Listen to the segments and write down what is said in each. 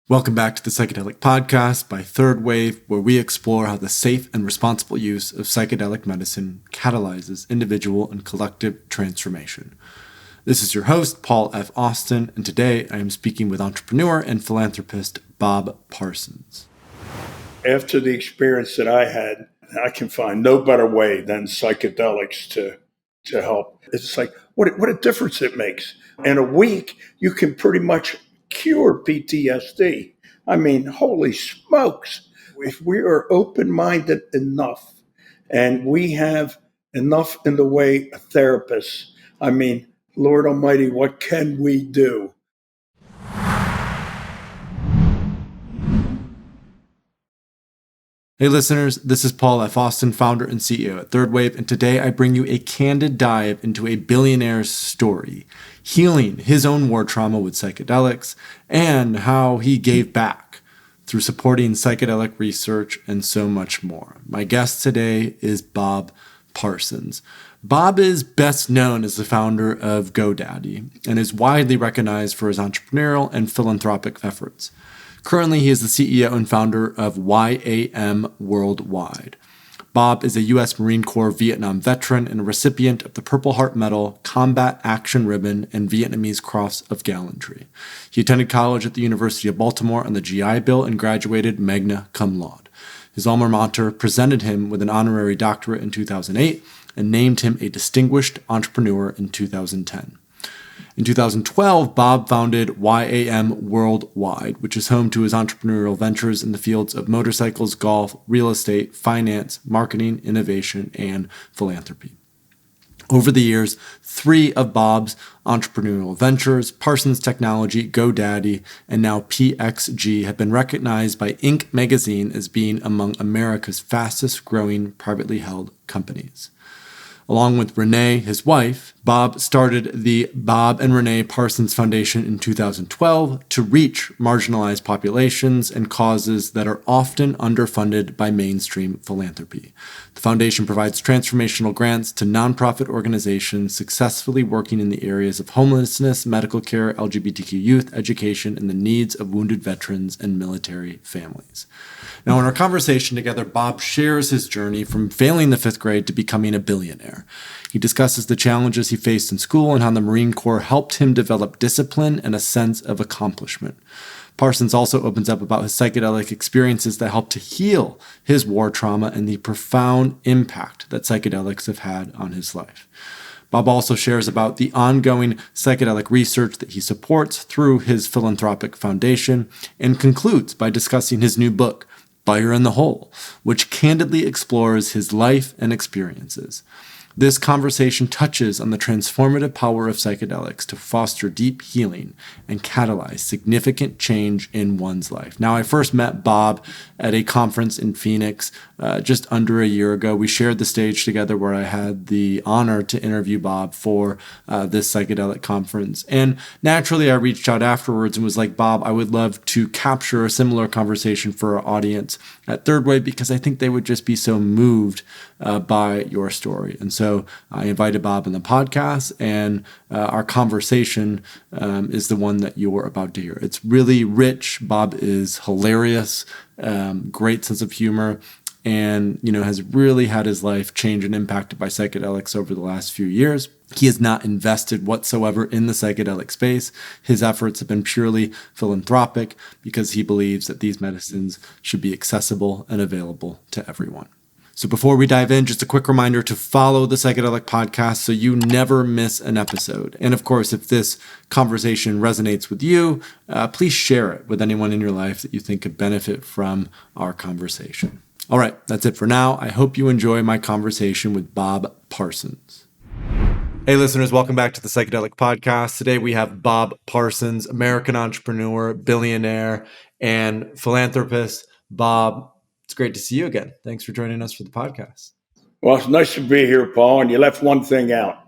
Welcome back to the Psychedelic Podcast by Third Wave, where we explore how the safe and responsible use of psychedelic medicine catalyzes individual and collective transformation. This is your host, Paul F. Austin, and today I am speaking with entrepreneur and philanthropist Bob Parsons. After the experience that I had, I can find no better way than psychedelics to help. It's like, what a difference it makes. In a week, you can pretty much cure PTSD. I mean, holy smokes. If we are open-minded enough and we have enough in the way of therapists, I mean, Lord Almighty, what can we do? Hey listeners, this is Paul F. Austin, founder and CEO at Third Wave, and today I bring you a candid dive into a billionaire's story, healing his own war trauma with psychedelics, and how he gave back through supporting psychedelic research and so much more. My guest today is Bob Parsons. Bob is best known as the founder of GoDaddy and is widely recognized for his entrepreneurial and philanthropic efforts. Currently, he is the CEO and founder of YAM Worldwide. Bob is a U.S. Marine Corps Vietnam veteran and a recipient of the Purple Heart Medal, Combat Action Ribbon, and Vietnamese Cross of Gallantry. He attended college at the University of Baltimore on the GI Bill and graduated magna cum laude. His alma mater presented him with an honorary doctorate in 2008 and named him a distinguished entrepreneur in 2010. In 2012, Bob founded YAM Worldwide, which is home to his entrepreneurial ventures in the fields of motorcycles, golf, real estate, finance, marketing, innovation, and philanthropy. Over the years, 3 of Bob's entrepreneurial ventures, Parsons Technology, GoDaddy, and now PXG, have been recognized by Inc. magazine as being among America's fastest growing privately held companies. Along with Renee, his wife, Bob started the Bob and Renee Parsons Foundation in 2012 to reach marginalized populations and causes that are often underfunded by mainstream philanthropy. The foundation provides transformational grants to nonprofit organizations successfully working in the areas of homelessness, medical care, LGBTQ youth, education, and the needs of wounded veterans and military families. Now, in our conversation together, Bob shares his journey from failing the 5th grade to becoming a billionaire. He discusses the challenges he faced in school and how the Marine Corps helped him develop discipline and a sense of accomplishment. Parsons also opens up about his psychedelic experiences that helped to heal his war trauma and the profound impact that psychedelics have had on his life. Bob also shares about the ongoing psychedelic research that he supports through his philanthropic foundation and concludes by discussing his new book, Fire in the Hole, which candidly explores his life and experiences. This conversation touches on the transformative power of psychedelics to foster deep healing and catalyze significant change in one's life. Now, I first met Bob at a conference in Phoenix just under a year ago. We shared the stage together where I had the honor to interview Bob for this psychedelic conference. And naturally, I reached out afterwards and was like, Bob, I would love to capture a similar conversation for our audience at Third Wave because I think they would just be so moved by your story. And so I invited Bob on the podcast, and our conversation is the one that you're about to hear. It's really rich. Bob is hilarious, great sense of humor, and has really had his life changed and impacted by psychedelics over the last few years. He has not invested whatsoever in the psychedelic space. His efforts have been purely philanthropic because he believes that these medicines should be accessible and available to everyone. So before we dive in, just a quick reminder to follow the Psychedelic Podcast so you never miss an episode. And of course, if this conversation resonates with you, please share it with anyone in your life that you think could benefit from our conversation. All right, that's it for now. I hope you enjoy my conversation with Bob Parsons. Hey listeners, welcome back to the Psychedelic Podcast. Today we have Bob Parsons, American entrepreneur, billionaire, and philanthropist. Bob, it's great to see you again. Thanks for joining us for the podcast. Well, it's nice to be here, Paul. And you left one thing out,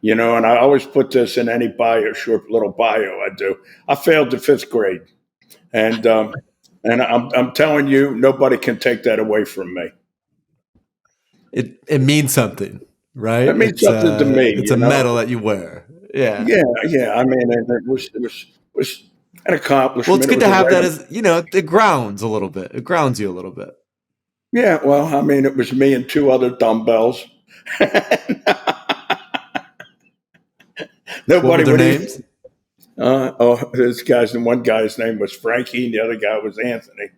and I always put this in any bio, short little bio I do. I failed the 5th grade. And I'm telling you, nobody can take that away from me. It means something, right? It means something to me. It's a medal that you wear. Yeah. Yeah. I mean, it was an Well, it's accomplishment. It good was to a have that regular. as, it grounds a little bit. It grounds you a little bit. Yeah, well, I mean, it was me and two other dumbbells. What were Nobody their would even. names? This guy's and one guy's name was Frankie, and the other guy was Anthony.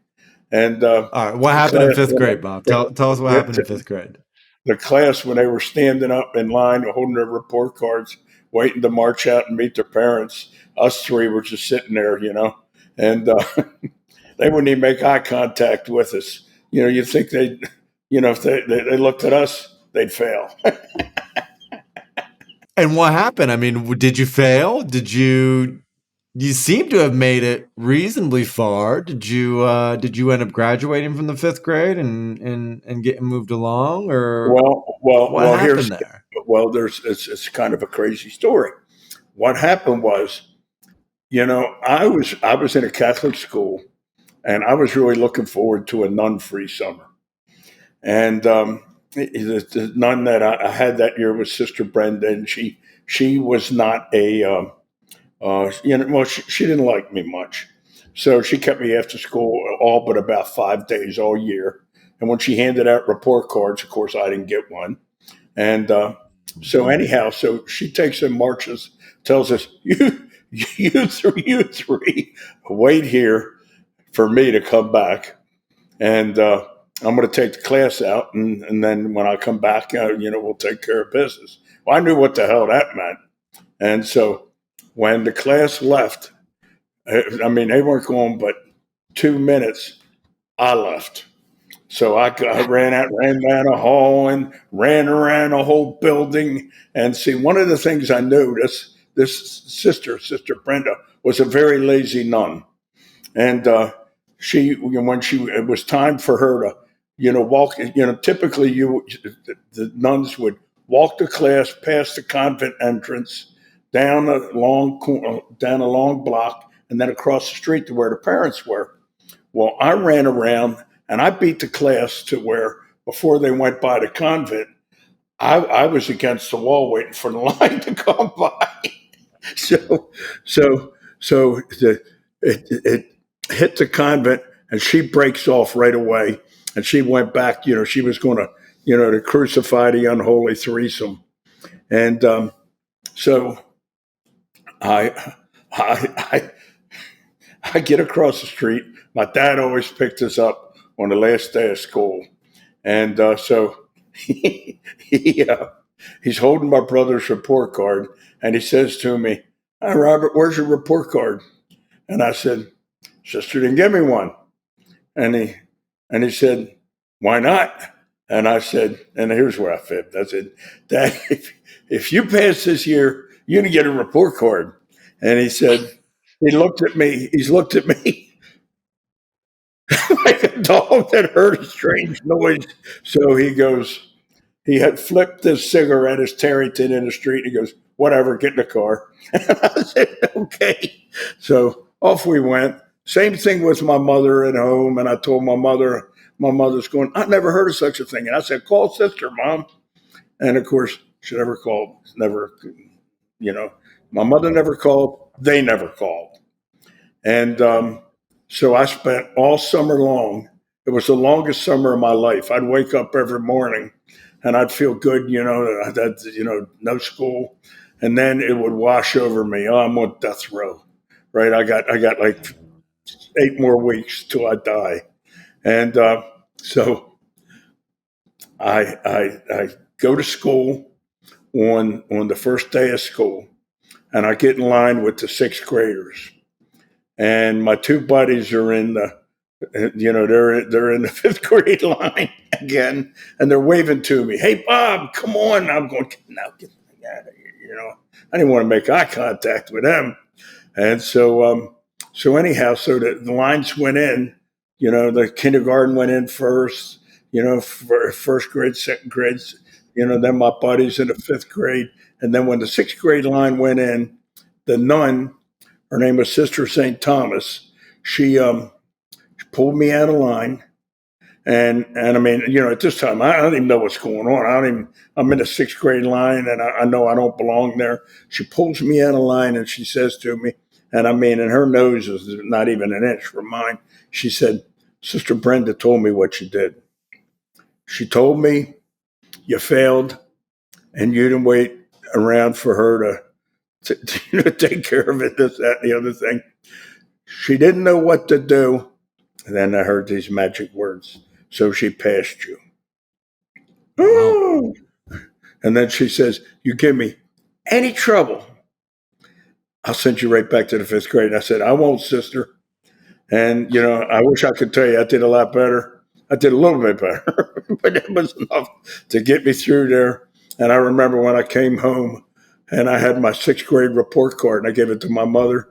And All right. What the happened in class, fifth when grade, Bob? Tell us what happened in fifth grade. the class when they were standing up in line, holding their report cards, waiting to march out and meet their parents, us three were just sitting there, and they wouldn't even make eye contact with us. You'd think they, if they looked at us, they'd fail. And what happened? I mean, did you fail? You seem to have made it reasonably far. Did you end up graduating from the fifth grade and getting moved along, or what Well. happened there? It's kind of a crazy story. What happened was, I was in a Catholic school, and I was really looking forward to a nun-free summer. And the nun that I had that year was Sister Brenda, and she was not a she didn't like me much, so she kept me after school all but about 5 days all year. And when she handed out report cards, of course, I didn't get one. And so anyhow, so she takes and marches, tells us, you three, wait here for me to come back, and I'm going to take the class out, and then when I come back, we'll take care of business. Well, I knew what the hell that meant, and so when the class left, I mean, they weren't gone but 2 minutes. I left. So I ran down a hall and ran around a whole building. And see, one of the things I knew, this Sister Brenda, was a very lazy nun. And it was time for her to, walk, typically the nuns would walk to class past the convent entrance, down a long block, and then across the street to where the parents were. Well, I ran around and I beat the class to where before they went by the convent, I was against the wall waiting for the line to come by. so, so, it hit the convent, and she breaks off right away, and she went back. She was going to, to crucify the unholy threesome, and so I, I, I get across the street. My dad always picked us up on the last day of school, and so he's holding my brother's report card, and he says to me, "Hi, Robert, where's your report card?" And I said, "Sister didn't give me one." And he said, "Why not?" And I said, and here's where I fibbed. I said, "Dad, if you pass this year, you're gonna get a report card." And he said, he's looked at me like a dog that heard a strange noise. So he had flipped his cigarette, his Tarrington, in the street. He goes, "Whatever, get in the car." And I said, "Okay." So off we went. Same thing with my mother at home. And I told my mother's going, "I never heard of such a thing." And I said, "Call Sister, Mom." And of course, she never called, you know, my mother never called. They never called. And so I spent all summer long. It was the longest summer of my life. I'd wake up every morning and I'd feel good, that no school. And then it would wash over me. Oh, I'm on death row, right? I got like 8 more weeks till I die. And so I go to school on the first day of school, and I get in line with the sixth graders. And my two buddies are in the, they're in the fifth grade line again, and they're waving to me. "Hey, Bob, come on!" I'm going, "Now get me out of here." I didn't want to make eye contact with them, and so anyhow, so the lines went in. The kindergarten went in first. First grade, second grade. Then my buddies in the fifth grade, and then when the sixth grade line went in, the nun, her name was Sister St. Thomas. She pulled me out of line. And I mean, at this time, I don't even know what's going on. I'm in the sixth grade line, and I know I don't belong there. She pulls me out of line, and she says to me, And I mean, and her nose was not even an inch from mine. She said, Sister Brenda told me what you did. She told me you failed and you didn't wait around for her to take care of it, this, that, and the other thing. She didn't know what to do. And then I heard these magic words. So she passed you. Wow. And then she says, you give me any trouble, I'll send you right back to the fifth grade. And I said, I won't, sister. And, you know, I wish I could tell you I did a lot better. I did a little bit better, but it was enough to get me through there. And I remember when I came home and I had my sixth grade report card and I gave it to my mother.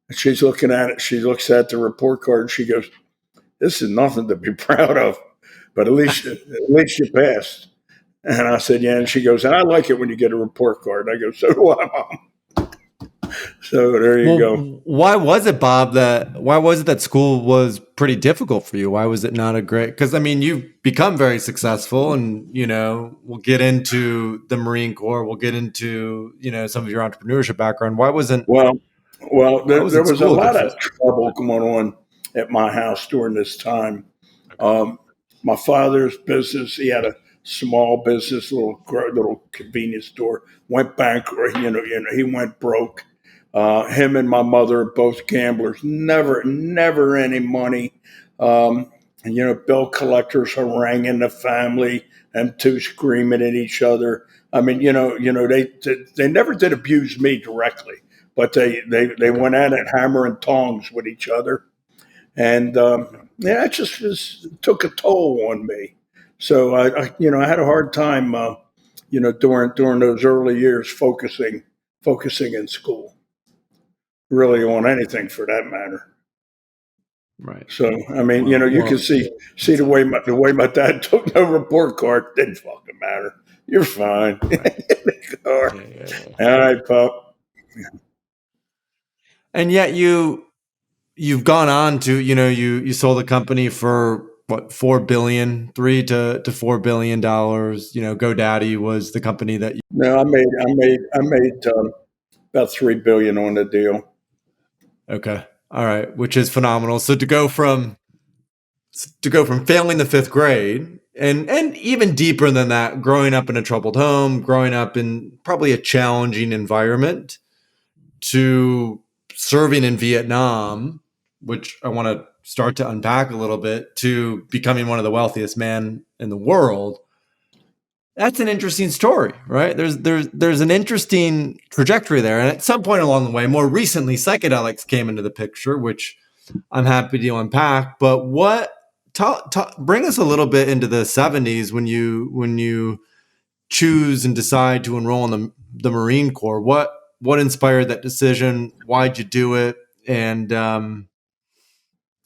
And she's looking at it. She looks at the report card and she goes, this is nothing to be proud of, but at least you passed. And I said, yeah. And she goes, and I like it when you get a report card. And I go, so do I, Mom. So there you go. Why was it, Bob, that school was pretty difficult for you? Why was it not a great, because I mean, you've become very successful and, you know, we'll get into the Marine Corps. We'll get into, you know, some of your entrepreneurship background. Why wasn't, Well, there was a school lot good of trouble going on at my house during this time. My father's business, he had a small business, little convenience store, went bankrupt. He went broke. Him and my mother, both gamblers, never any money. And, you know, bill collectors haranguing the family and two screaming at each other. I mean, they never did abuse me directly, but they went at it hammer and tongs with each other. And yeah, it just took a toll on me. So I had a hard time, during those early years focusing in school, really on anything for that matter. right? So I mean, you can see the way my dad took no report card. Didn't fucking matter. You're fine. All right, pup. And yet you've gone on to, you know, you sold a company for what, 4 billion, to $4 billion. You know, GoDaddy was the company that you, No, I made about 3 billion on the deal. okay. All right. Which is phenomenal. So to go from failing the fifth grade and even deeper than that, growing up in a troubled home, growing up in probably a challenging environment, to serving in Vietnam, which I want to start to unpack a little bit, to becoming one of the wealthiest men in the world. That's an interesting story, right? There's an interesting trajectory there. And at some point along the way, more recently, psychedelics came into the picture, which I'm happy to unpack. But bring us a little bit into the 70s when you choose and decide to enroll in the Marine Corps. What inspired that decision? Why'd you do it? And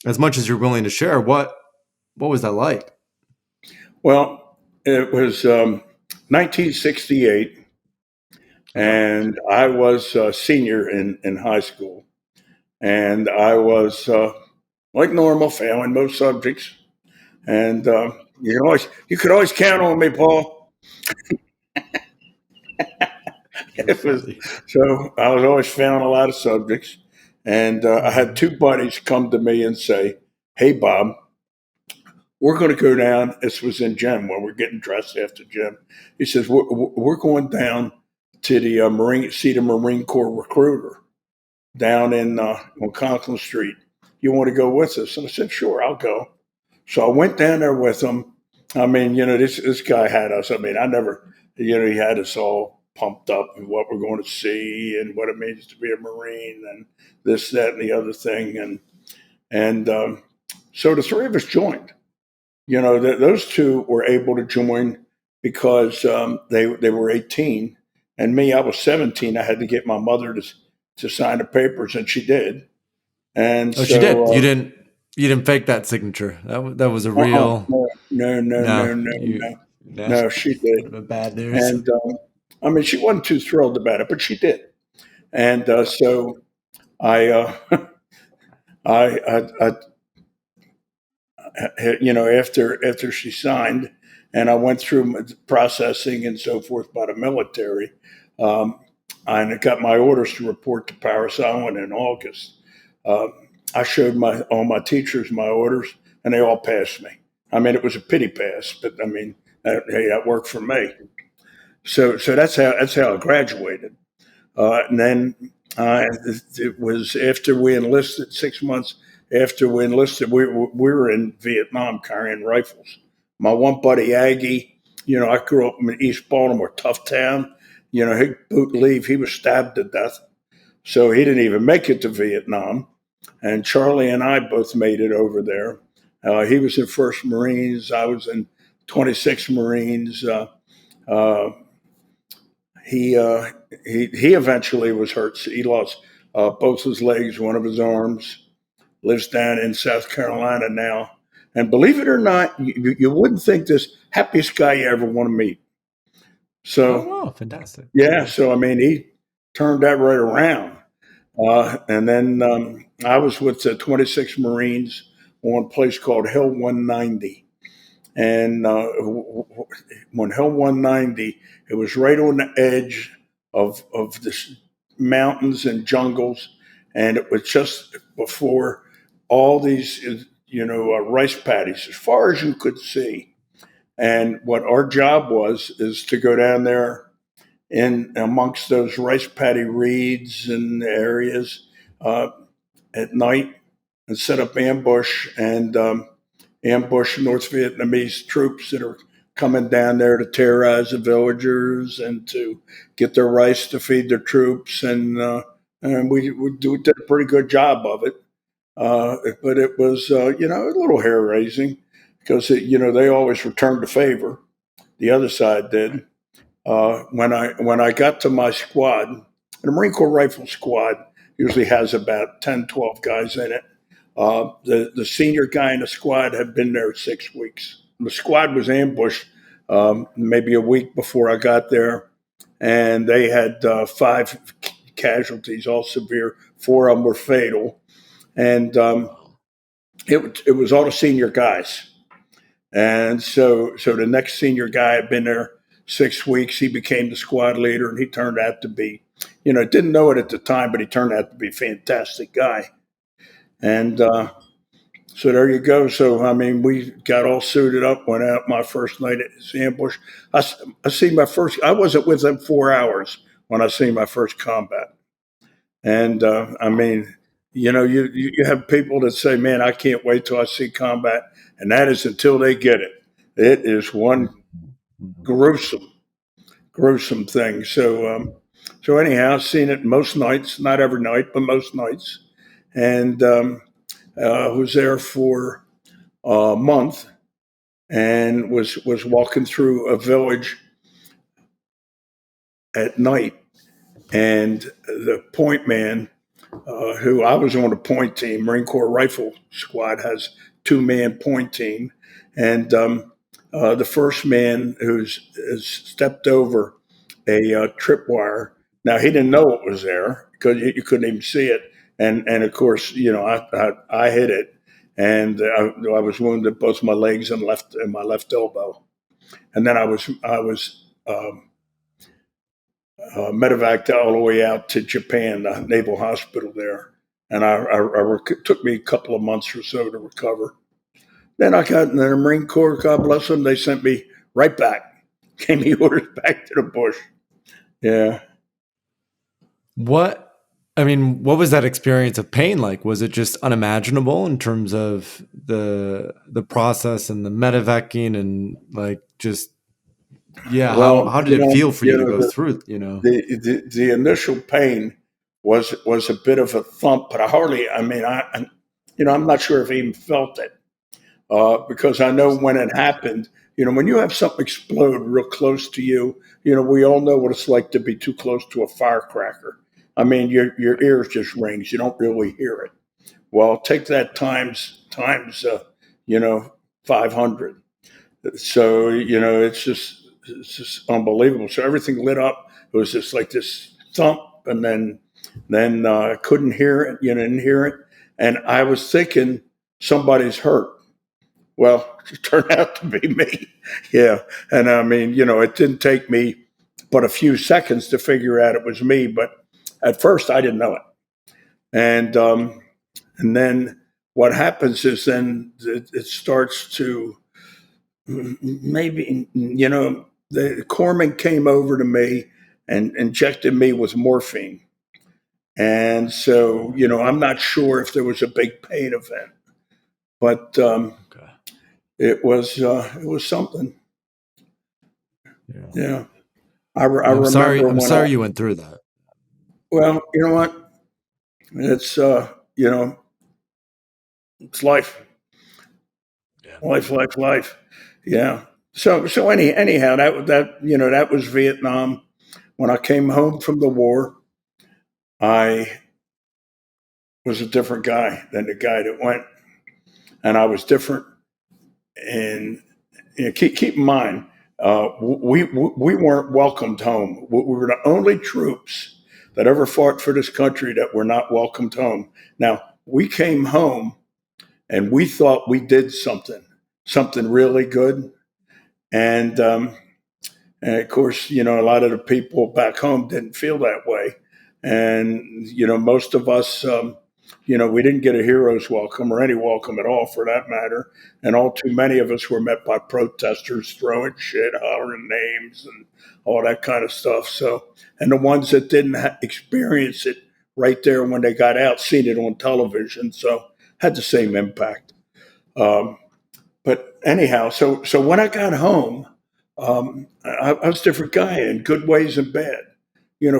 as much as you're willing to share, what was that like? Well, it was 1968, Yeah. and I was a senior in high school, and I was like normal, failing most subjects, and you could always count on me, Paul. That's It was funny. so I was always failing a lot of subjects, and I had two buddies come to me and say, "Hey, Bob, we're going to go down." This was in gym when we're getting dressed after gym. He says, we're going down to the Marine Corps recruiter down on Conklin Street. You want to go with us? And I said, sure, I'll go. So I went down there with him. I mean, this guy had us. I mean, I never, he had us all pumped up and what we're going to see and what it means to be a Marine and this, that, and the other thing. And so the three of us joined. Those two were able to join because they were 18, and me, I was 17. I had to get my mother to sign the papers, and she did. And Oh, she so, did. You didn't fake that signature. That was a real. no, no, no, No, no, no, you. no, No, no, she did. would have been bad news. And I mean, she wasn't too thrilled about it, but she did. And so I, I after she signed, and I went through processing and so forth by the military. Um, I got my orders to report to Paris Island in August. Uh, I showed all my teachers my orders, and they all passed me. I mean, it was a pity pass, but I mean, hey, that worked for me. So that's how I graduated. And then it was after we enlisted, 6 months after we enlisted, we were in Vietnam carrying rifles. My one buddy, Aggie, I grew up in East Baltimore, tough town. He boot leave, he was stabbed to death. So he didn't even make it to Vietnam. And Charlie and I both made it over there. He was in 1st Marines. I was in 26 Marines. Uh, he eventually was hurt. He lost both his legs, one of his arms. Lives down in South Carolina now. And believe it or not, you wouldn't think this happiest guy you ever want to meet. So, wow, fantastic. Yeah. So I mean, he turned that right around. And then I was with the 26 Marines on a place called Hill 190. And when Hill 190, it was right on the edge of the mountains and jungles. And it was just before all these, rice paddies, as far as you could see. And what our job is to go down there in amongst those rice paddy reeds and areas uh, at night and set up ambush and ambush North Vietnamese troops that are coming down there to terrorize the villagers and to get their rice to feed their troops. And we did a pretty good job of it. But it was, a little hair raising because, they always returned the favor. The other side did. When I got to my squad, the Marine Corps Rifle Squad usually has about 10, 12 guys in it. The senior guy in the squad had been there 6 weeks. The squad was ambushed maybe a week before I got there, and they had 5 casualties, all severe. 4 of them were fatal, and it was all the senior guys. And so the next senior guy had been there 6 weeks. He became the squad leader, and he turned out to be, didn't know it at the time, but he turned out to be a fantastic guy. And so there you go. So, I mean, we got all suited up, went out my first night at this ambush. I see I wasn't with them 4 hours when I see my first combat. And I mean, you have people that say, man, I can't wait till I see combat. And that is until they get it. It is one gruesome, gruesome thing. So anyhow, I've seen it most nights, not every night, but most nights. And was there for a month and was walking through a village at night, and the point man, who I was on a point team, Marine Corps Rifle Squad has 2-man point team, and the first man has stepped over a tripwire. Now he didn't know it was there because you couldn't even see it, and of course I hit it, and I was wounded both my legs and my left elbow, and then I was medevaced all the way out to Japan, the Naval Hospital there, and it took me a couple of months or so to recover. Then I got in the Marine Corps. God bless them. They sent me right back, gave me orders back to the bush. Yeah. What was that experience of pain like? Was it just unimaginable in terms of the process and the medevacing and like just Well, how did it feel for you to go through, the initial pain was a bit of a thump, but I'm not sure if I even felt it because I know when it happened. When you have something explode real close to you, we all know what it's like to be too close to a firecracker. I mean, your ears just rings. You don't really hear it. Well, take that times 500. So it's just unbelievable. So everything lit up. It was just like this thump, and then I couldn't hear it. Didn't hear it, and I was thinking somebody's hurt. Well, it turned out to be me. Yeah, and I mean, it didn't take me but a few seconds to figure out it was me. But at first, I didn't know it. And then what happens is then it starts to maybe, the corpsman came over to me and injected me with morphine. And so, I'm not sure if there was a big pain event, but Okay. it was something. Yeah. Yeah. I I'm sorry. remember I'm sorry you went through that. well, you know what? It's, it's life, Yeah. life. Yeah. So anyhow, that was Vietnam. When I came home from the war, I was a different guy than the guy that went, and I was different. And keep in mind, we weren't welcomed home. We were the only troops that ever fought for this country that were not welcomed home. Now we came home, and we thought we did something really good, and of course, a lot of the people back home didn't feel that way. And, most of us, we didn't get a hero's welcome or any welcome at all for that matter. And all too many of us were met by protesters throwing shit, hollering names, and all that kind of stuff. So, and the ones that didn't experience it right there when they got out, seen it on television. So, had the same impact. But anyhow, so when I got home, I was a different guy in good ways and bad.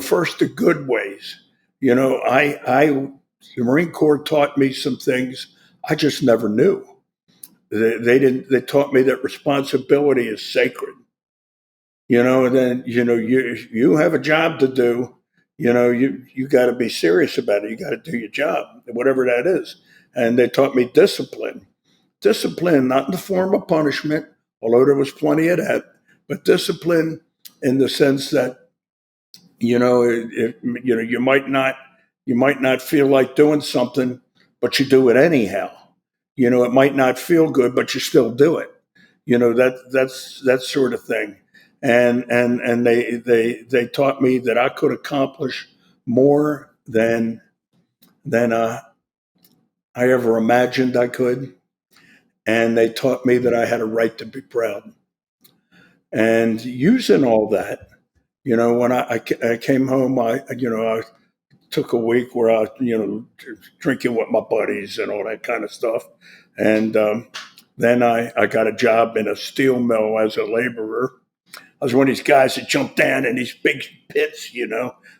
First the good ways. The Marine Corps taught me some things I just never knew. They didn't. They taught me that responsibility is sacred. And then you have a job to do. You got to be serious about it. You got to do your job, whatever that is. And they taught me discipline. Discipline, not in the form of punishment, although there was plenty of that, but discipline in the sense that you might not feel like doing something, but you do it anyhow. It might not feel good, but you still do it. That's that sort of thing. And they taught me that I could accomplish more than I ever imagined I could. And they taught me that I had a right to be proud. And using all that, when I came home, I took a week where I, drinking with my buddies and all that kind of stuff. And then I got a job in a steel mill as a laborer. I was one of these guys that jumped down in these big pits,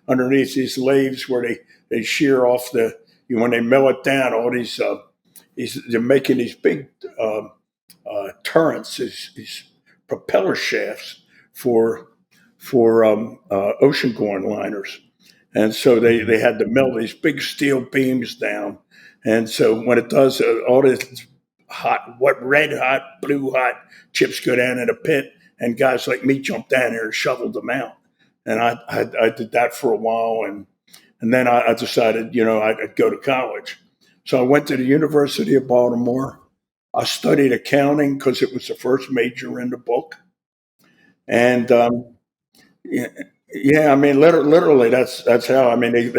underneath these lathes where they shear off when they mill it down, all they're making these big turrets, these propeller shafts for ocean-going liners. And so they had to mill these big steel beams down. And so when it does, all this red hot, blue hot chips go down in a pit, and guys like me jump down there and shoveled them out. And I did that for a while, and then I decided, I'd go to college. So I went to the University of Baltimore. I studied accounting because it was the first major in the book. And yeah, I mean, literally, that's how. I mean, I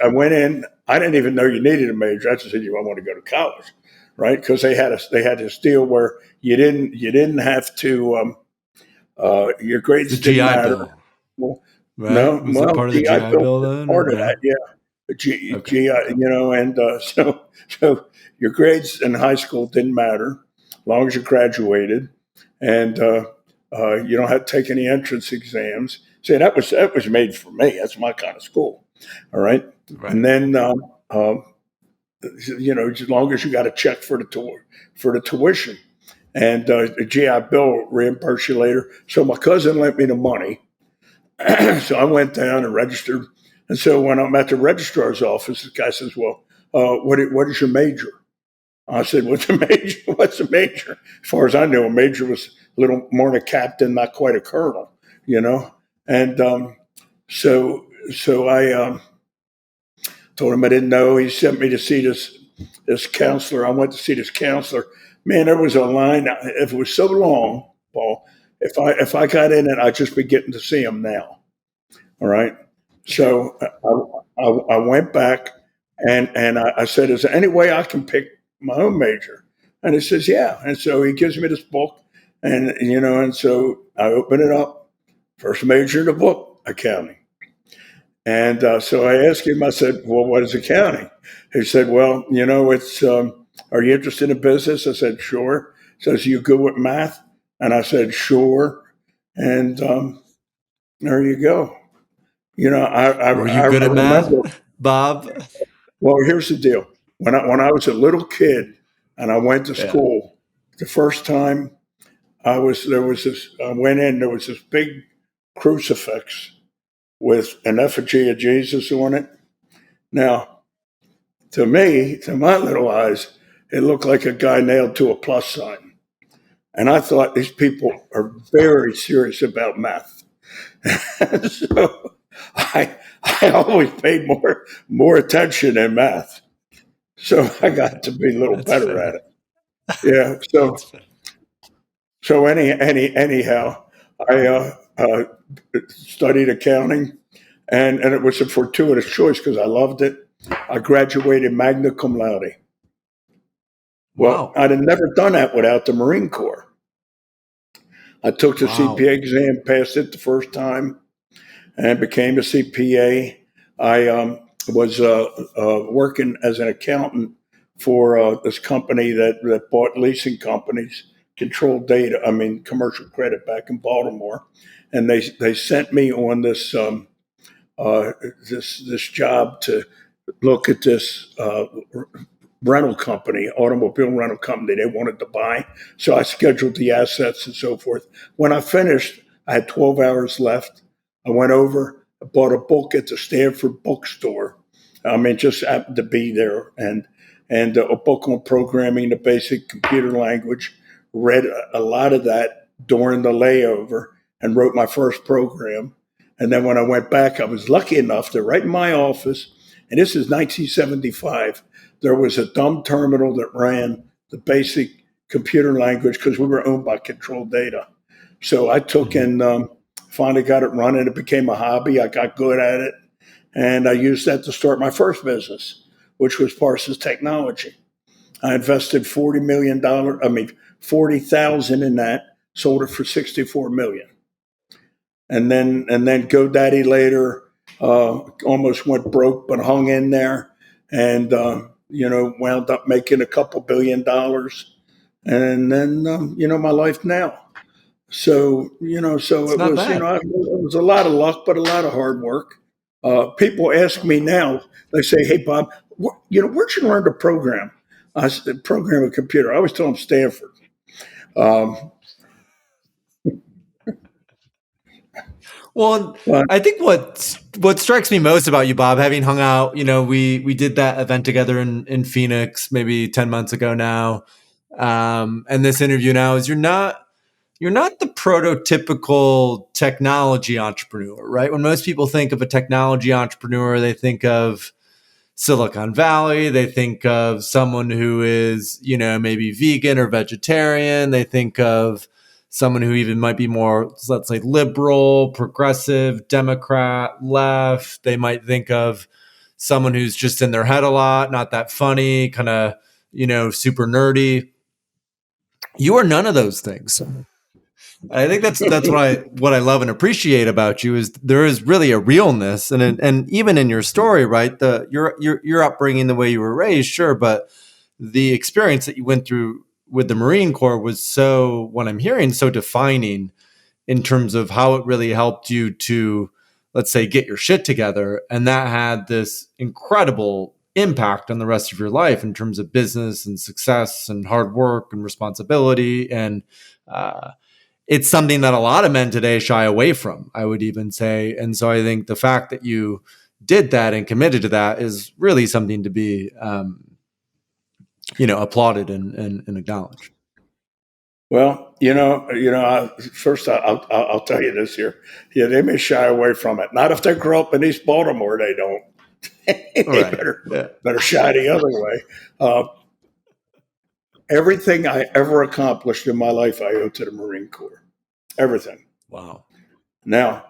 went in. I didn't even know you needed a major. I just said, I want to go to college, right? Because they had this deal where you didn't have to. Your grades The didn't GI matter. Bill, Well, right? no, Was it well, part of the GI GI Bill Bill was then? part of Yeah. that, yeah. Okay. GI, Okay. and your grades in high school didn't matter as long as you graduated, and you don't have to take any entrance exams. See, that was made for me. That's my kind of school. All right, Right. and then as long as you got a check for the tuition, and the GI Bill reimburse you later. So my cousin lent me the money, so I went down and registered. And so when I'm at the registrar's office, the guy says, "Well, what is your major?" I said, "What's a major? What's a major?" As far as I knew, a major was a little more than a captain, not quite a colonel, And so I told him I didn't know. He sent me to see this counselor. I went to see this counselor. Man, there was a line. If it was so long, Paul, if I got in it, I'd just be getting to see him now. All right. So I went back and I said, is there any way I can pick my own major? And he says, yeah. And so he gives me this book, and and so I open it up. First major in the book, accounting. And so I asked him, I said, well, what is accounting? He said, well, it's, are you interested in business? I said, sure. He says, you good with math? And I said, sure. And there you go. Were you I good at math, remember, Bob? well, here's the deal. When I was a little kid and I went to Yeah. school, the first time I went in, there was this big crucifix with an effigy of Jesus on it. Now, to me, to my little eyes, it looked like a guy nailed to a plus sign. And I thought these people are very serious about math. So I always paid more attention in math. So I got to be a little That's better at fair. it. Yeah. That's fair. So anyhow, I studied accounting, and it was a fortuitous choice because I loved it. I graduated magna cum laude. Well, Wow. I'd have never done that without the Marine Corps. I took the Wow. CPA exam, passed it the first time, and became a CPA. I was working as an accountant for this company that bought leasing companies, controlled data, commercial credit back in Baltimore. And they sent me on this job to look at this rental company, automobile rental company they wanted to buy. So I scheduled the assets and so forth. When I finished, I had 12 hours left. I went over, I bought a book at the Stanford bookstore. Just happened to be there, and a book on programming the basic computer language. Read a lot of that during the layover and wrote my first program. And then when I went back, I was lucky enough to right in my office, and this is 1975, there was a dumb terminal that ran the basic computer language because we were owned by Control Data. So I took Mhm. and finally got it running. It became a hobby. I got good at it. And I used that to start my first business, which was Parsons Technology. I invested $40 million, 40,000 in that, sold it for 64 million. And then GoDaddy later almost went broke, but hung in there, and wound up making a couple $1 billion. And then my life now. So It's it not was bad. it was a lot of luck, but a lot of hard work. People ask me now. They say, "Hey, Bob, where'd you learn to program?" I said, "Program a computer." I always tell them Stanford. Um, Well, but I think what strikes me most about you, Bob, having hung out, we did that event together in Phoenix maybe 10 months ago now. And this interview now is you're not the prototypical technology entrepreneur, right? When most people think of a technology entrepreneur, they think of Silicon Valley. They think of someone who is, maybe vegan or vegetarian. They think of someone who even might be more, let's say, liberal, progressive, Democrat, left. They might think of someone who's just in their head a lot, not that funny, kind of, super nerdy. You are none of those things. I think that's what I love and appreciate about you is there is really a realness and even in your story, right? Your upbringing, the way you were raised, sure, but the experience that you went through with the Marine Corps was so what I'm hearing so defining in terms of how it really helped you to, let's say, get your shit together, and that had this incredible impact on the rest of your life in terms of business and success and hard work and responsibility and. It's something that a lot of men today shy away from, I would even say. And so I think the fact that you did that and committed to that is really something to be, applauded and acknowledged. well, first I'll tell you this here. Yeah, they may shy away from it. Not if they grow up in East Baltimore. They don't. All They right. better Yeah. better shy the other way. Uh, Everything I ever accomplished in my life, I owe to the Marine Corps. everything. Wow. Now,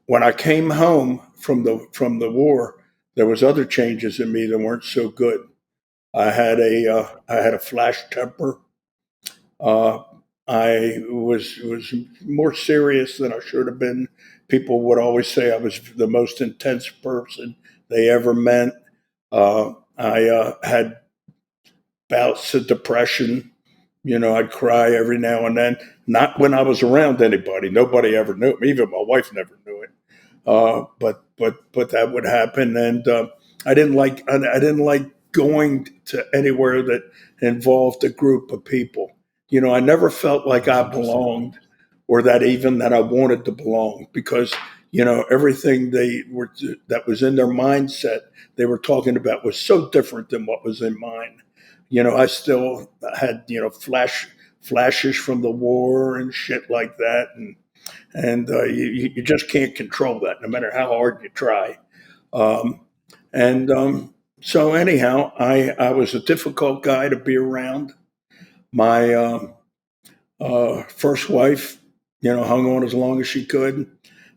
when I came home from the war, there was other changes in me that weren't so good. I had a flash temper. Uh, I was more serious than I should have been. People would always say I was the most intense person they ever met. I had bouts of depression. I'd cry every now and then. Not when I was around anybody. Nobody ever knew it. Even my wife never knew it. But that would happen, and I didn't like going to anywhere that involved a group of people. I never felt like That's I interesting. belonged, or that I wanted to belong, because everything that was in their mindset they were talking about was so different than what was in mine. I still had flashes from the war and shit like that, and you just can't control that, no matter how hard you try. Um, and so anyhow, I was a difficult guy to be around. My first wife, hung on as long as she could.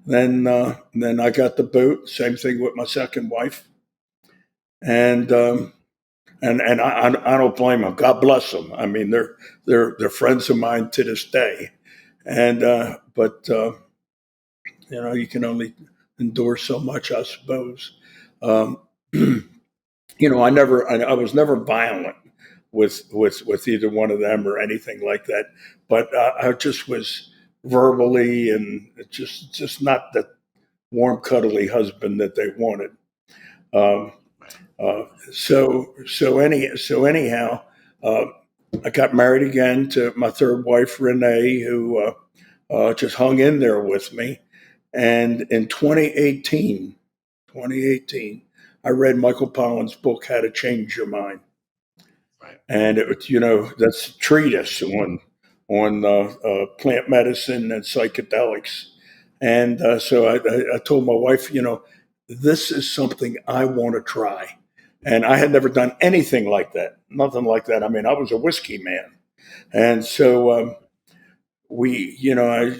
Then I got the boot. Same thing with my second wife, and I don't blame them. God bless them. I mean, they're friends of mine to this day. And but you can only endure so much, I suppose. Um, I was never violent with either one of them or anything like that. But I just was verbally and just not the warm, cuddly husband that they wanted. Um, anyhow, uh, I got married again to my third wife, Renee, who just hung in there with me. And in 2018, I read Michael Pollan's book, How to Change Your Mind. Right. And that's a treatise on plant medicine and psychedelics. And so I told my wife, this is something I want to try. And I had never done anything like that, nothing like that. I mean, I was a whiskey man. And so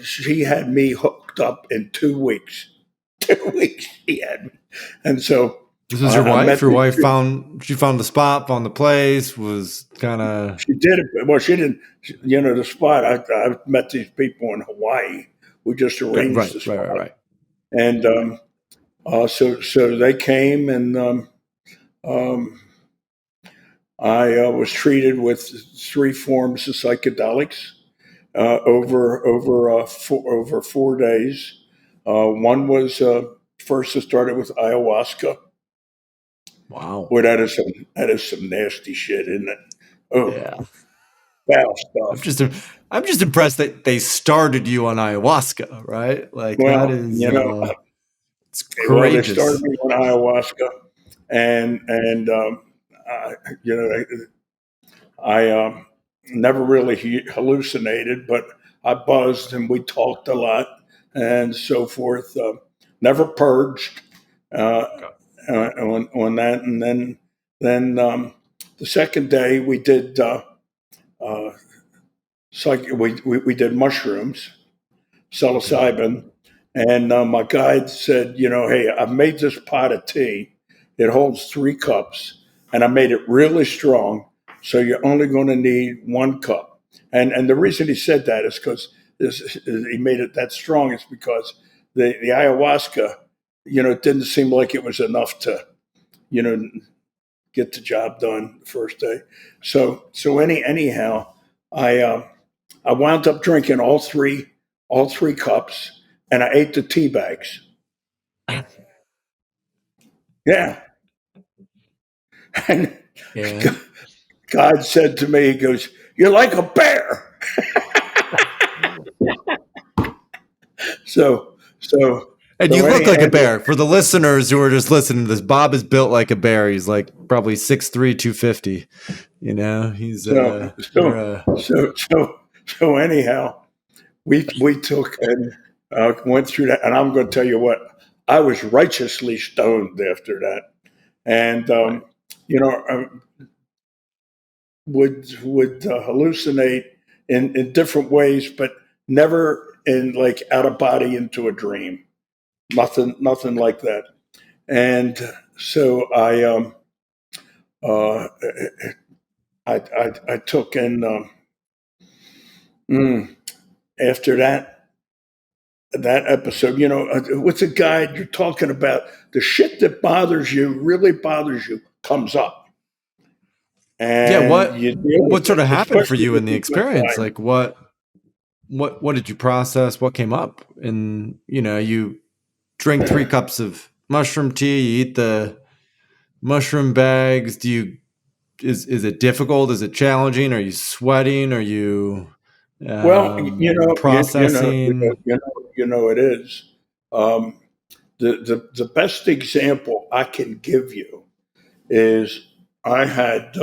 she had me hooked up in 2 weeks. 2 weeks she had me. And so This was your I wife? met Your the wife found the spot, found the place, was kind of. She did it. Well, she didn't. The spot. I met these people in Hawaii. We just arranged Right, the right, right, spot, right. and so they came, and um, I was treated with 3 forms of psychedelics over 4 days. One was first. It started with ayahuasca. Wow. Boy, that is some nasty shit, isn't it? Oh, Yeah. foul I'm stuff. just I'm just impressed that they started you on ayahuasca, right? Like that Well, is it's Well, they started courageous. me on ayahuasca, and I never really hallucinated, but I buzzed and we talked a lot and so forth. Never purged uh, Okay. on that, and then the second day we did uh, we did mushrooms, psilocybin. And my guide said, hey, I've made this pot of tea. It holds 3 cups, and I made it really strong. So you're only going to need 1 cup. And the reason he said that is because he made it that strong is because the ayahuasca, it didn't seem like it was enough to, you know, get the job done the first day. So anyhow, I I wound up drinking all three cups, and I ate the tea bags. Yeah, and Yeah. God said to me, He goes, "You're like a bear." So so And you so look any like a any bear. For the listeners who are just listening to this, Bob is built like a bear. He's like probably 6'3", 250. He's so you're so so anyhow, we took and went through that, and I'm going to tell you what, I was righteously stoned after that, and right. you know. Would hallucinate in different ways, but never in like out of body into a dream. Nothing like that. And so uh, I took in after that episode. What's a guide you're talking about? The shit that bothers you, really bothers you, comes up, Yeah, and you deal with what sort it, of happened for especially you in with the the good experience? time. Like what did you process? What came up? And you drink 3 cups of mushroom tea, you eat the mushroom bags. Is it difficult? Is it challenging? Are you sweating? Are you Well, processing? it is. Um, the best example I can give you is I had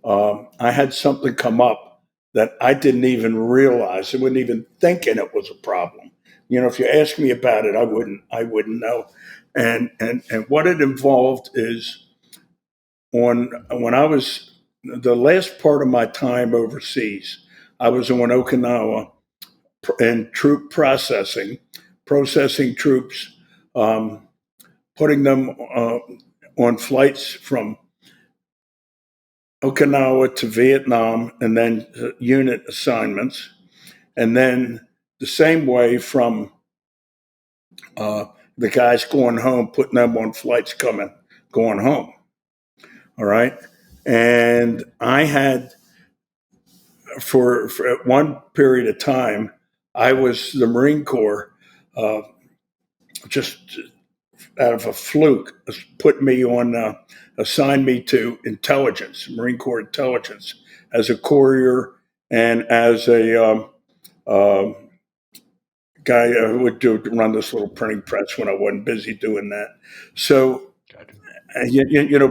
I had something come up that I didn't even realize. I wasn't even thinking it was a problem. If you ask me about it, I wouldn't know. And what it involved is when I was the last part of my time overseas, I was on Okinawa and troop processing troops, um, putting them on flights from Okinawa to Vietnam, and then unit assignments, and then the same way from uh, the guys going home, putting them on flights going home. All right, and I had for one period of time, I was the Marine Corps. Uh, just out of a fluke, put me on, assigned me to intelligence, Marine Corps intelligence, as a courier and as a um, guy who would run this little printing press when I wasn't busy doing that. So,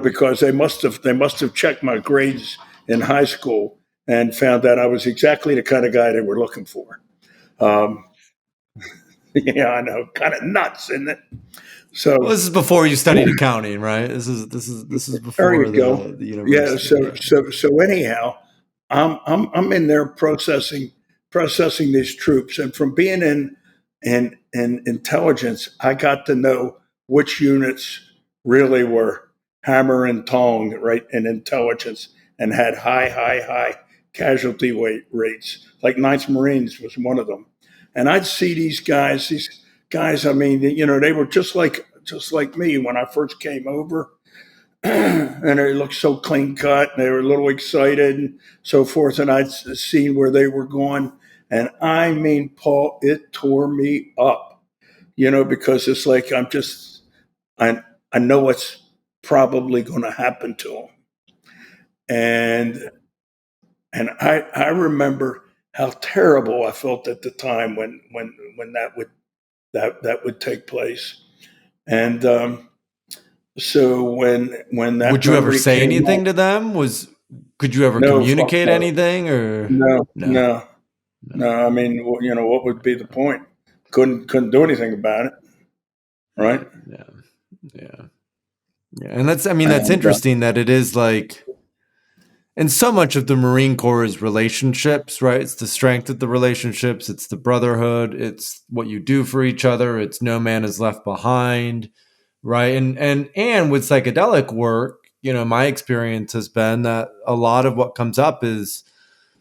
because they must have checked my grades in high school and found that I was exactly the kind of guy they were looking for. Um, yeah, I know, kind of nuts, isn't it? Well, So this is before you studied accounting, right? This is there before you go. the Yeah. university. So Yeah. so anyhow, I'm in there processing these troops, and from being in intelligence, I got to know which units really were hammer and tong, right, in intelligence, and had high casualty rates. Like Ninth Marines was one of them, and I'd see these guys. These guys, I mean, they were just like me when I first came over. And they looked so clean cut, and they were a little excited and so forth. And I'd seen where they were going, and I mean, Paul, it tore me up, because it's like I know what's probably going to happen to them, and I remember how terrible I felt at the time when that would take place, and so when that Would you ever memory say came up, anything to them? Could you ever no, fuck communicate no. anything or No, no? no, no. No. I mean, what would be the point? Couldn't do anything about it, right? Yeah. Yeah. Yeah. And that's And interesting that it is like, and so much of the Marine Corps is relationships, right? It's the strength of the relationships, it's the brotherhood, it's what you do for each other, it's no man is left behind, right? And with psychedelic work, my experience has been that a lot of what comes up is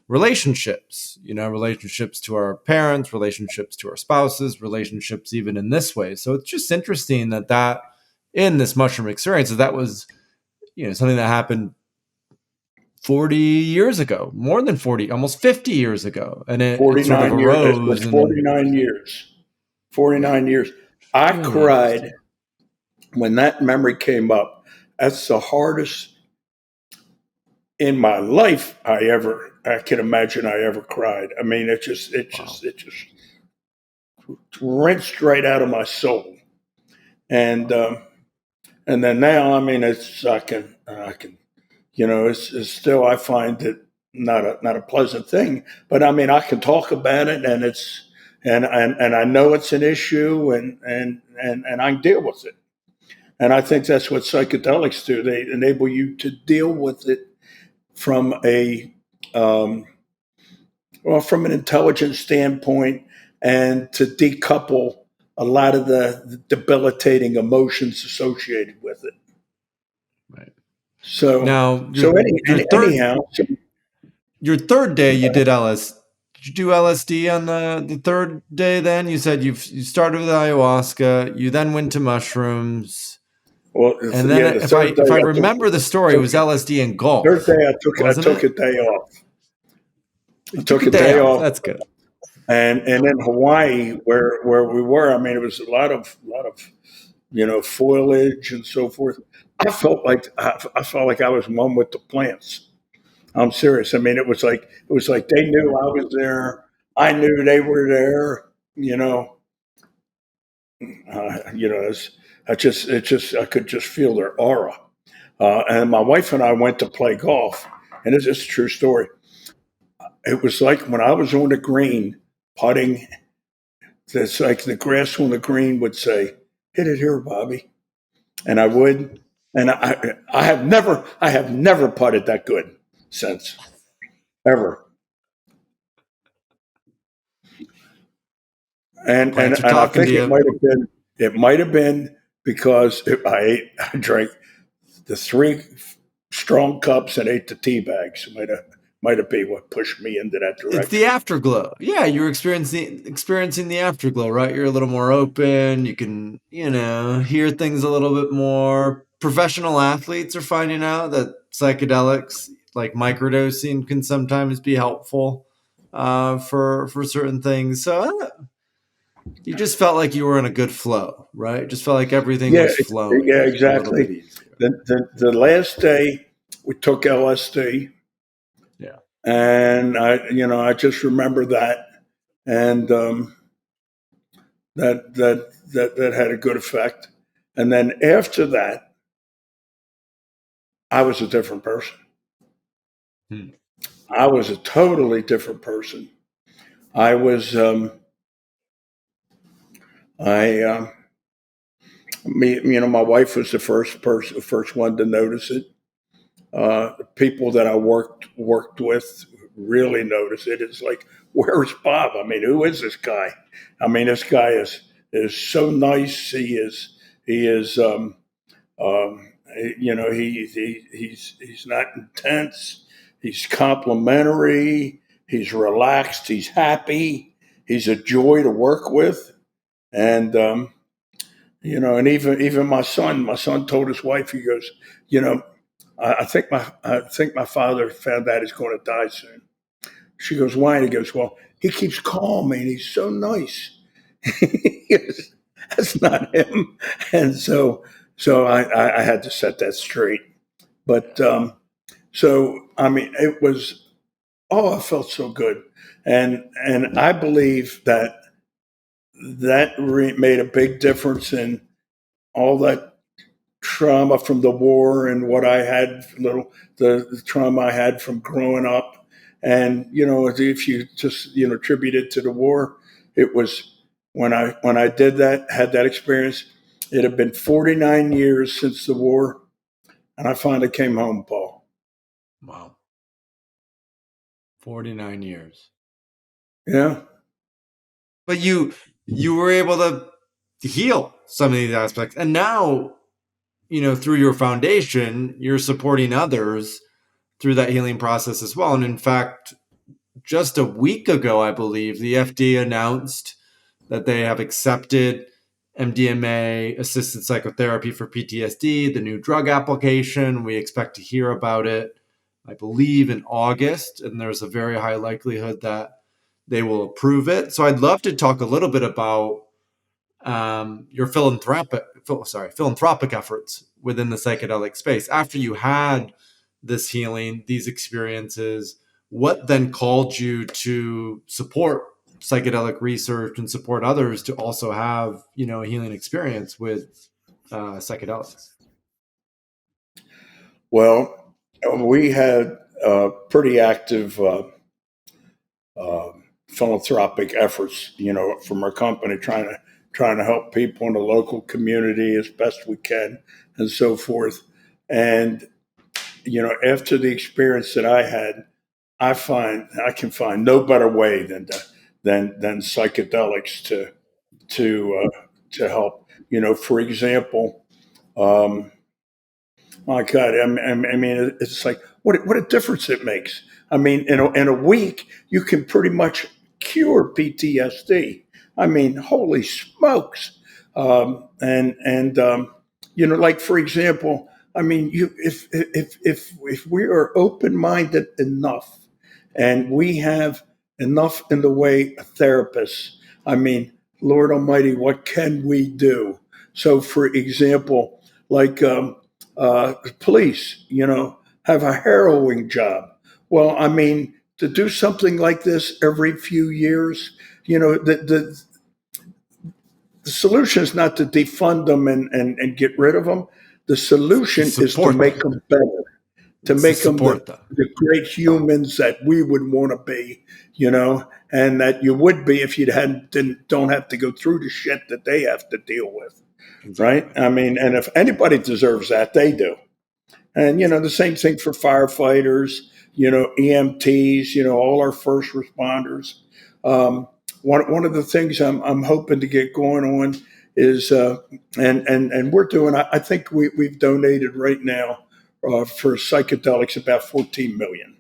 relationships, relationships to our parents, relationships to our spouses, relationships even in this way. So it's just interesting that in this mushroom experience, that was, something that happened 40 years ago, more than 40, almost 50 years ago. And it sort of 49 years. arose It's and 49 years. yeah, 49 years. I really cried interesting. when that memory came up. That's the hardest in my life I can imagine I ever cried. I mean, Wow. it just rinsed right out of my soul. And Wow. and then now, I mean, I can it's still, I find it not a pleasant thing, but I mean, I can talk about it, and and I know it's an issue, and I can deal with it. And I think that's what psychedelics do. They enable you to deal with it from a um, from an intelligence standpoint, and to decouple a lot of the debilitating emotions associated with it. Right. So, Now, anyhow, your third day you did LSD. Did you do LSD on the third day? Then you said you started with ayahuasca. You then went to mushrooms, well, and then the third day if I I remember the story, it was LSD and third golf, day I wasn't took it? a day off. I You took took a a day day off. off, That's good. and in Hawaii, where we were, I mean, it was a lot of foliage and so forth. I felt like I was one with the plants. I'm serious. I mean, it was like they knew I was there. I knew they were there. I could just feel their aura. And my wife and I went to play golf, and it's just a true story. It was like when I was on the green putting. It's like the grass on the green would say, "Hit it here, Bobby," and I would. And I have never putted that good since ever. Plants are And I talking to think you. it might have been because I drank the three strong cups and ate the tea bags. Might have been what pushed me into that It's the direction. afterglow. Yeah, you're experiencing the afterglow, right? You're a little more open. You can, hear things a little bit more. Professional athletes are finding out that psychedelics, like microdosing, can sometimes be helpful for certain things. So you just felt like you were in a good flow, right? Just felt like everything Yeah, was flowing yeah, a little bit exactly. easier. The last day we took LSD, Yeah. and I just remember that, and that had a good effect. And then after that, I was a different person. Hmm. I was a totally different person. I was I me my wife was the first one to notice it. The people that I worked with really noticed it. It's like, where's Bob? I mean, who is this guy? I mean, this guy is so nice. He is he's not intense. He's complimentary. He's relaxed. He's happy. He's a joy to work with. And and even my son told his wife, he goes, you know, I think my father found out he's going to die soon. She goes, why? And he goes, well, he keeps calling me and he's so nice. That's not him. And so I had to set that straight. But so I mean, it was, I felt so good, and I believe that made a big difference in all that trauma from the war and what I had, the trauma I had from growing up. And if you just attribute it to the war, it was when I did that, had that experience. It had been 49 years since the war, and I finally came home, Paul. Wow. 49 years. Yeah. But you were able to heal some of these aspects. And now, through your foundation, you're supporting others through that healing process as well. And in fact, just a week ago, I believe, the FDA announced that they have accepted MDMA assisted psychotherapy for PTSD, the new drug application. We expect to hear about it, I believe, in August. And there's a very high likelihood that they will approve it. So I'd love to talk a little bit about your philanthropic efforts within the psychedelic space. After you had this healing, these experiences, what then called you to support psychedelic research and support others to also have, a healing experience with psychedelics? Well, we had pretty active uh, philanthropic efforts, from our company, trying to help people in the local community as best we can, and so forth. And after the experience that I had, I can find no better way than than psychedelics to help. For example, um, my God, I mean, it's like what a difference it makes. I mean, in a week, you can pretty much cure PTSD. I mean, holy smokes! Like for example, I mean, if we are open minded enough, and we have enough in the way of therapists, I mean, Lord Almighty, what can we do? So, for example, like police, have a harrowing job. Well, I mean, to do something like this every few years, the solution is not to defund them and get rid of them. The To solution is to support make them. them better, to It's to make them support them. the great humans that we would want to be, and that you would be if you don't have to go through the shit that they have to deal with, right? Exactly. I mean, and if anybody deserves that, they do. And, the same thing for firefighters, EMTs, all our first responders. One of the things I'm hoping to get going on is, and we're doing, I think we've donated right now for psychedelics about 14 million.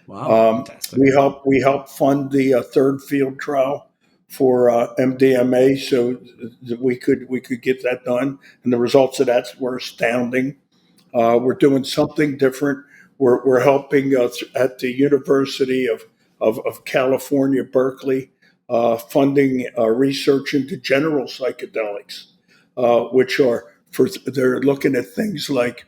Wow. Fantastic. We help fund the third field trial for MDMA, so that we could get that done, and the results of that were astounding. We're doing something different. We're helping at the University of California, Berkeley, funding research into general psychedelics, which they're looking at things like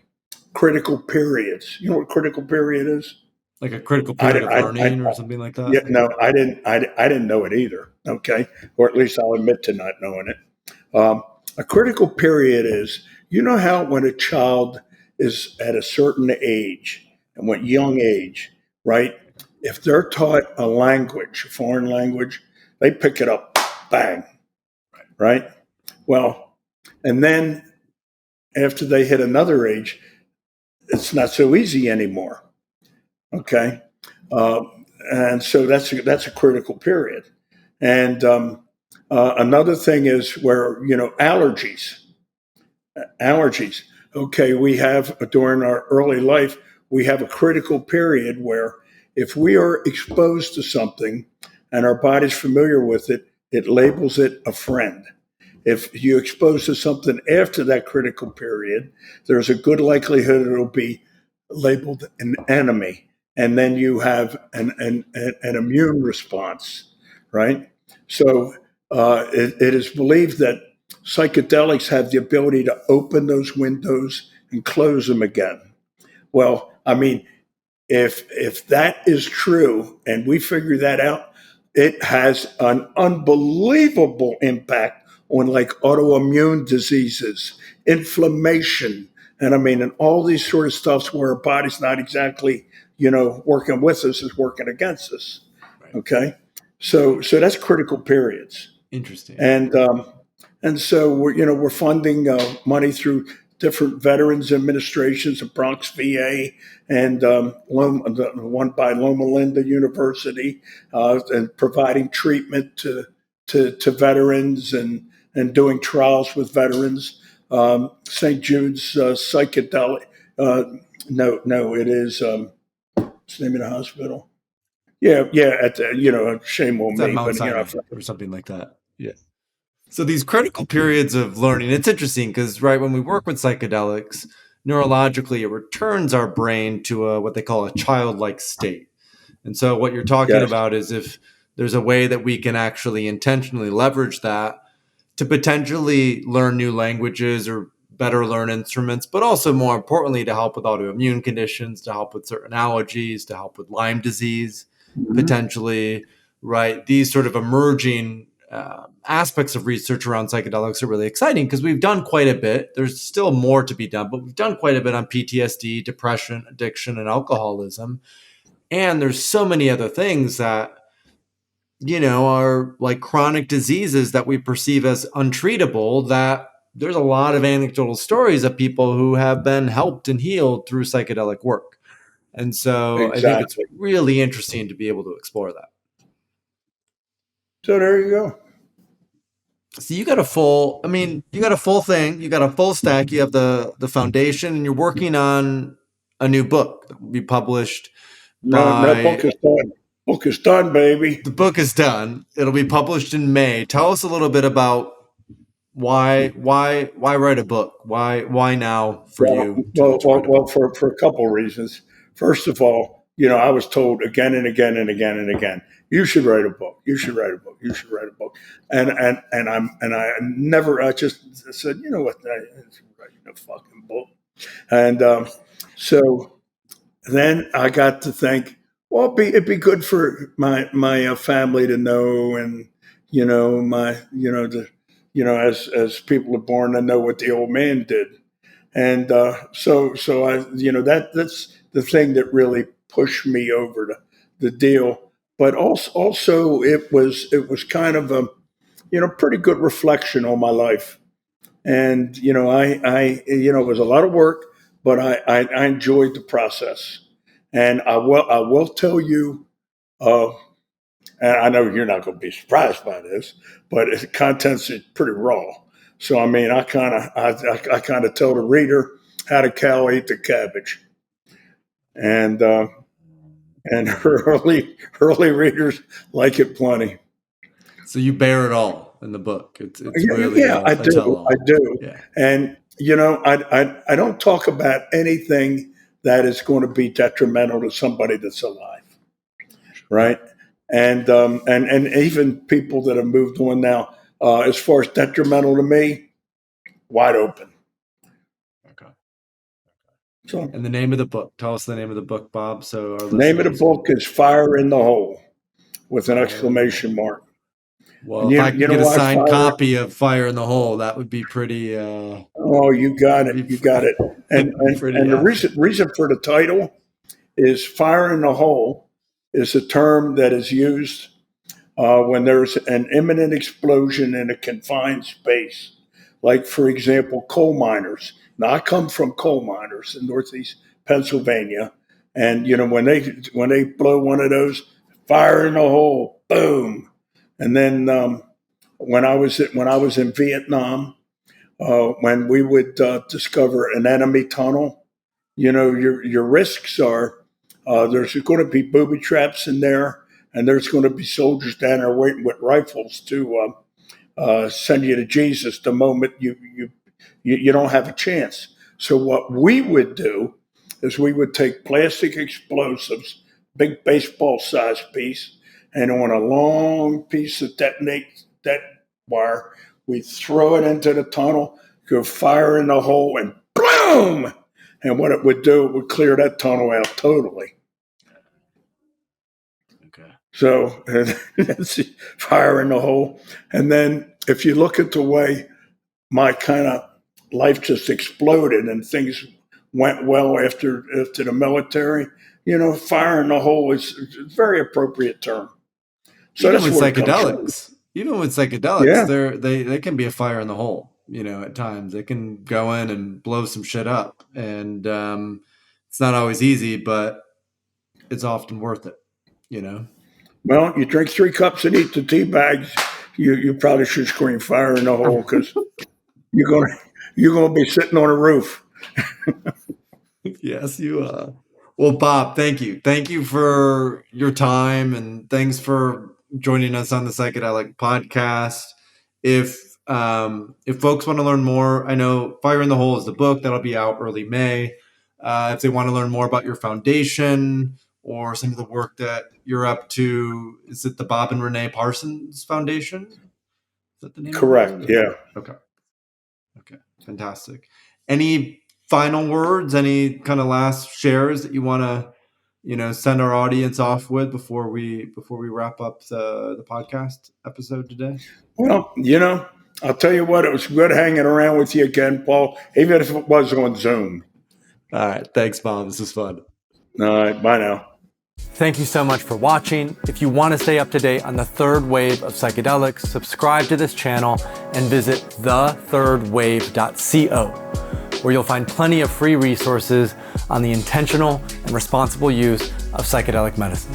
critical periods. You know what critical period is? Like a critical I, period of I, learning or something like yeah, that. no, I didn't know it either. Okay, or at least I'll admit to not knowing it. A critical period is, how when a child is at a certain age, and what young age, right? If they're taught a language, a foreign language, they pick it up, bang, right? Well, and then after they hit another age, it's not so easy anymore. Okay, uh, and so that's a critical period. And another thing is where allergies. Okay, we have during our early life, we have a critical period where if we are exposed to something and our body's familiar with it, it labels it a friend. If you expose to something after that critical period, there's a good likelihood it'll be labeled an enemy. And then you have an immune response, right? So it is believed that psychedelics have the ability to open those windows and close them again. Well, I mean, if that is true and we figure that out, it has an unbelievable impact on like autoimmune diseases, inflammation, and I mean, and all these sort of stuffs where our body's not exactly, working with us, is working against us. Right. Okay, so that's critical periods. Interesting. And so we're funding money through different veterans administrations, the Bronx VA, and the one by Loma Linda University, and providing treatment to veterans and doing trials with veterans. St. Jude's psychedelic. No, it is. What's the name of the hospital? Yeah. Shame on It's at me, Mount but Sinai or something like that. Yeah. So these critical periods of learning, it's interesting because, right, when we work with psychedelics, neurologically, it returns our brain to what they call a childlike state. And so what you're talking yes. about is if there's a way that we can actually intentionally leverage that to potentially learn new languages or better learn instruments, but also more importantly, to help with autoimmune conditions, to help with certain allergies, to help with Lyme disease, Mhm. potentially, right? These sort of emerging aspects of research around psychedelics are really exciting because we've done quite a bit. There's still more to be done, but we've done quite a bit on PTSD, depression, addiction, and alcoholism. And there's so many other things that are like chronic diseases that we perceive as untreatable, that there's a lot of anecdotal stories of people who have been helped and healed through psychedelic work. And so I think it's Exactly. really interesting to be able to explore that. So there you go. So you got a full thing. You got a full stack. You have the foundation, and you're working on a new book that will be published No by. book is done. Book is done, baby. The book is done. It'll be published in May. Tell us a little bit about why write a book? Why now for you to write a book? For a couple of reasons. First of all, I was told again and again and again and again, you should write a book. You should write a book. You should write a book. And I just said, you know what? I'm writing a fucking book. And so then I got to think, well, it'd be good for my family to know, and as people are born to know what the old man did. And so I, that's the thing that really pushed me over to the deal. But also it was kind of a, pretty good reflection on my life. And, it was a lot of work, but I enjoyed the process. And I will tell you, and I know you're not going to be surprised by this, but the contents is pretty raw. So I kind of tell the reader how the cow ate the cabbage, and early readers like it plenty. So you bear it all in the book. It's really I do. Yeah. And I don't talk about anything that is going to be detrimental to somebody that's alive, right? And even people that have moved on now, as far as detrimental to me, wide open. Okay. So, and the name of the book. Tell us the name of the book, Bob. So our name of the book is Fire in the Hole, with an exclamation mark. Well, if I could get a signed copy of Fire in the Hole, that would be pretty. Oh, you got it. You got it. And the reason for the title is Fire in the Hole is a term that is used when there's an imminent explosion in a confined space. Like, for example, coal miners. Now, I come from coal miners in Northeast Pennsylvania. And, when they blow one of those, fire in the hole, boom. And then when I was in Vietnam, when we would discover an enemy tunnel, your risks are there's going to be booby traps in there, and there's going to be soldiers down there waiting with rifles to send you to Jesus the moment you don't have a chance. So what we would do is we would take plastic explosives, big baseball size piece, and on a long piece of that wire, we throw it into the tunnel, go fire in the hole, and boom! And what it would do, it would clear that tunnel out totally. Okay. So that's fire in the hole. And then if you look at the way my kind of life just exploded and things went well after the military, fire in the hole is a very appropriate term. So even with psychedelics, yeah. they can be a fire in the hole. At times they can go in and blow some shit up, and it's not always easy, but it's often worth it. Well, you drink 3 cups and eat the tea bags, you probably should scream fire in the hole, because you're gonna be sitting on a roof. Yes, you are. Well, Bob, thank you for your time, and thanks for joining us on the Psychedelic Podcast. If folks want to learn more, I know Fire in the Hole is the book that'll be out early May. If they want to learn more about your foundation or some of the work that you're up to, is it the Bob and Renee Parsons Foundation? Is that the name? Correct. Yeah. Okay. Fantastic. Any final words? Any kind of last shares that you want to, send our audience off with before we wrap up the podcast episode today? Well, I'll tell you what, it was good hanging around with you again, Paul, even if it was on Zoom. All right. Thanks, Bob. This was fun. All right. Bye now. Thank you so much for watching. If you want to stay up to date on the third wave of psychedelics, subscribe to this channel and visit thethirdwave.co, where you'll find plenty of free resources on the intentional and responsible use of psychedelic medicine.